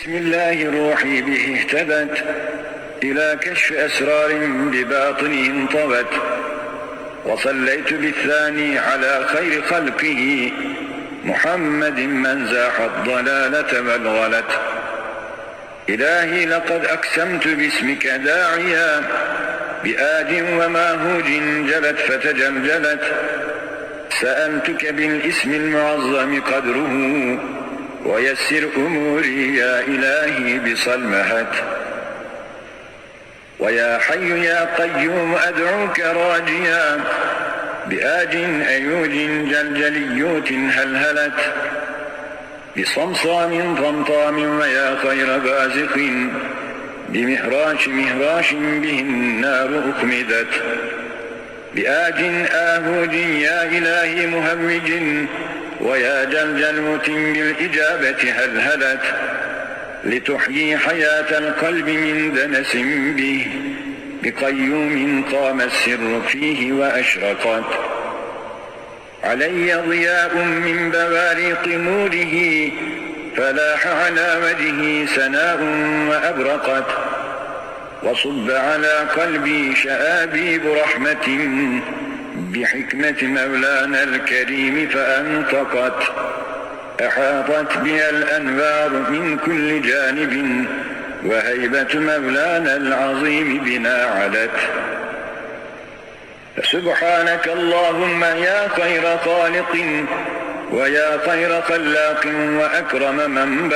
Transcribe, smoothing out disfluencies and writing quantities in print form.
بسم الله روحي به اهتدت إلى كشف أسرار بباطنه انطوت، وصليت بالثاني على خير خلقه محمد من زاح الضلالة والغلت. إلهي لقد أقسمت باسمك داعيا بآد وماهوج جلت فتجلجلت، سألتك بالاسم المعظم قدره ويسر أموري يا إلهي بصلمهت. ويا حي يا قيوم أدعوك راجيا بآج أيوج جلجليوت هلهلت، بصمصام طمطام ويا خير بازق بمهراش به النار أكمدت، بآج آهوج يا إلهي مهوج ويا جلجلوت بالإجابة هلهلت، لتحيي حياة القلب من دنس به بقيوم قام السر فيه وأشرقت. علي ضياء من بوارق نوره فلاح على وجهه سناء وأبرقت، وصب على قلبي شآبيب رحمة بحكمة مولانا الكريم فأنطقت، أحاطت بها الأنوار من كل جانب وهيبة مولانا العظيم بنا علت. فسبحانك اللهم يا خير خالق ويا خير خلاق وأكرم من بعد